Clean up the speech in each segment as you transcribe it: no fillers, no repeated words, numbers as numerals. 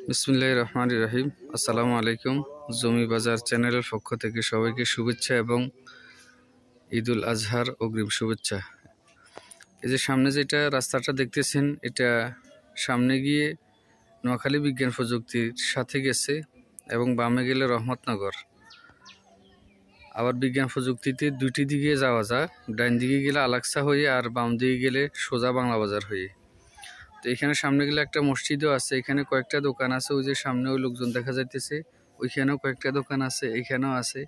বিসমিল্লাহির রহমানির রহিম। আসসালামু আলাইকুম। জমি বাজার চ্যানেলের পক্ষ থেকে সবাইকে শুভেচ্ছা এবং ঈদুল আজহার অগ্রিম শুভেচ্ছা। এই যে সামনে যেটা রাস্তাটা দেখতেছেন, এটা সামনে গিয়ে নোয়াখালী বিজ্ঞান প্রযুক্তির সাথে গেছে এবং বামে গেলে রহমতনগর। আবার বিজ্ঞান প্রযুক্তিতে দুইটি দিকে যাওয়া যায়, ডাইন দিকে গেলে আলাক্সা হয়ে আর বাম দিকে গেলে সোজা বাংলা বাজার হয়ে। তো এখানে সামনে গেলে একটা মসজিদও আছে, এখানে কয়েকটা দোকান আছে, ওই যে সামনে ওই লোকজন দেখা যাইতেছে, ওইখানেও কয়েকটা দোকান আছে, এখানেও আছে।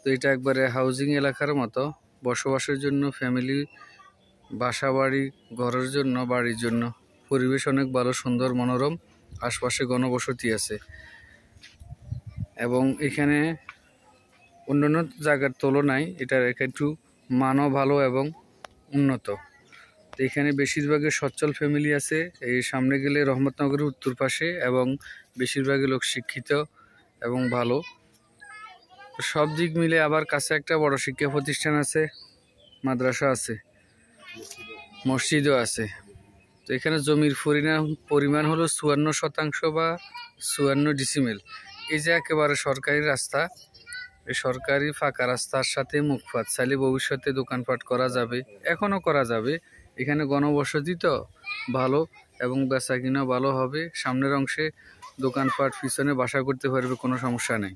তো এটা একবারে হাউজিং এলাকার মতো, বসবাসের জন্য, ফ্যামিলি, বাসা বাড়ি, ঘরের জন্য, বাড়ির জন্য পরিবেশ অনেক ভালো, সুন্দর, মনোরম, আশপাশে ঘনবসতি আছে এবং এখানে অন্যান্য জায়গার তুলনায় এটার একটু মানও ভালো এবং উন্নত। তো এখানে বেশিরভাগই সচ্ছল ফ্যামিলি আছে। এই সামনে গেলে রহমতনগরের উত্তর পাশে এবং বেশিরভাগই লোক শিক্ষিত এবং ভালো। সব দিক মিলে আবার কাছে একটা বড় শিক্ষা প্রতিষ্ঠান আছে, মাদ্রাসা আছে, মসজিদও আছে। তো এখানে জমির পরিমাণ হলো 54% বা 54 ডিসিমেল। এই যে একেবারে সরকারি রাস্তা, এই সরকারি ফাঁকা রাস্তার সাথে মুখপাত, চাইলে ভবিষ্যতে দোকানপাট করা যাবে, এখনও করা যাবে। এখানে ঘনবসতি তো ভালো এবং বেচা কিনা ভালো হবে। সামনের অংশে দোকানপাট, পিছনে বাসা করতে পারবে, কোনো সমস্যা নেই।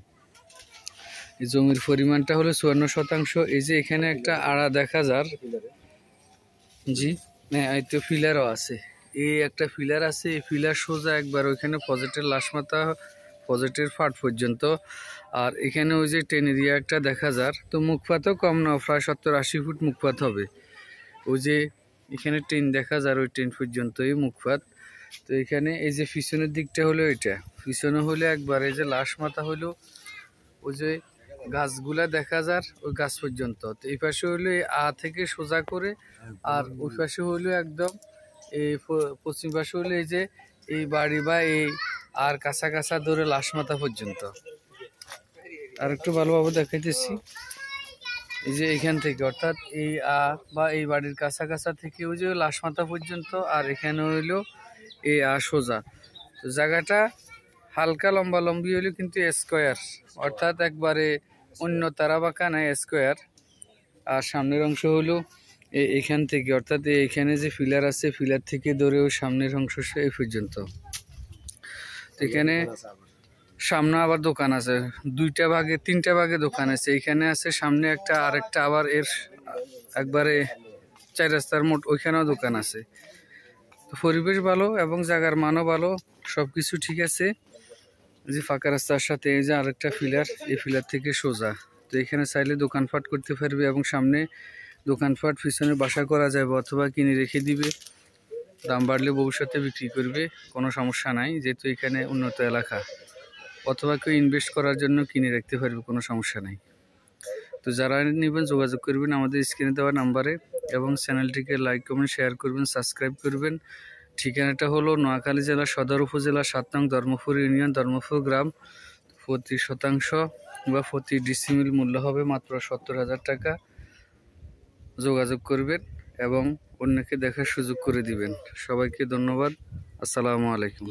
এই জমির পরিমাণটা হলো 54%। এই যে এখানে একটা আড়া দেখা যার, জি হ্যাঁ, এই তো ফিলারও আছে, এই একটা ফিলার আছে, এই ফিলার সোজা একবার ওইখানে প্রজেক্টের লাশমাথা, প্রজেক্টের ফাট পর্যন্ত। আর এখানে ওই যে ট্রেন এরিয়া একটা দেখা যার, তো মুখপাতও কম না, প্রায় 70-80 ফুট মুখপাত হবে। ওই যে এখানে ট্রেন দেখা যার, ওই ট্রেন পর্যন্তই মুখপাত। তো এখানে এই যে পিছনের দিকটা হলো, এটা পিছনে হলে একবার এই যে লাশমাথা হইলো, ওই যে গাছগুলা দেখা যার ওই গাছ পর্যন্ত। তো এই পাশে হইলো আ থেকে সোজা করে, আর ওই পাশে হইলো একদম এই পশ্চিম পাশে হইলো এই যে এই বাড়ি বা এই আর কাঁচা কাঁচা ধরে লাশমাথা পর্যন্ত। আর একটু ভালোভাবে দেখাইতেছি, এই যে এখান থেকে অর্থাৎ এই আ বা এই বাড়ির কাঁচা কাঁচা থেকে ওই যে লাশমাথা পর্যন্ত, আর এখানে হইলো এই আ সোজা। তো জায়গাটা হালকা লম্বা লম্বি হইলো কিন্তু স্কোয়ার, অর্থাৎ একবারে অন্য তারা বাঁকা নাই, স্কোয়ার। আর সামনের অংশ হলো এখান থেকে, অর্থাৎ এখানে যে ফিলার আছে, ফিলার থেকে ধরে ওই সামনের অংশ এই পর্যন্ত। এখানে সামনে আবার দোকান আছে, তিনটা ভাগে দোকান আছে। এখানে আছে সামনে একটা, আরেকটা আবার এর একবারে 4 রাস্তার মোট, ওইখানেও দোকান আছে। তো পরিবেশ ভালো এবং জায়গার মানও ভালো, সবকিছু ঠিক আছে। যে ফাঁকা রাস্তার সাথে এই যে আরেকটা ফিলার, এই ফিলার থেকে সোজা। তো এখানে চাইলে দোকানপাট করতে পারবে এবং সামনে দোকানপাট, পিছনে বাসা করা যাবে অথবা কিনে রেখে দিবে, দাম বাড়লে ভবিষ্যতে বিক্রি করবে, কোনো সমস্যা নাই, যেহেতু এখানে উন্নত এলাকা। অথবা কেউ ইনভেস্ট করার জন্য কিনে রাখতে পারবে, কোনো সমস্যা নাই। তো যারা নেবেন যোগাযোগ করবেন আমাদের স্ক্রিনে দেওয়া নাম্বারে এবং চ্যানেলটিকে লাইক, কমেন্ট, শেয়ার করবেন, সাবস্ক্রাইব করবেন। ঠিকানাটা হলো নোয়াখালী জেলা সদর উপজেলা 7 নং ধর্মপুর ইউনিয়ন, ধর্মপুর গ্রাম। প্রতি শতাংশ বা প্রতি ডিসিমিল মূল্য হবে মাত্র 70,000 টাকা। যোগাযোগ করবেন এবং অন্যকে দেখার সুযোগ করে দিবেন। সবাইকে ধন্যবাদ। আসসালামু আলাইকুম।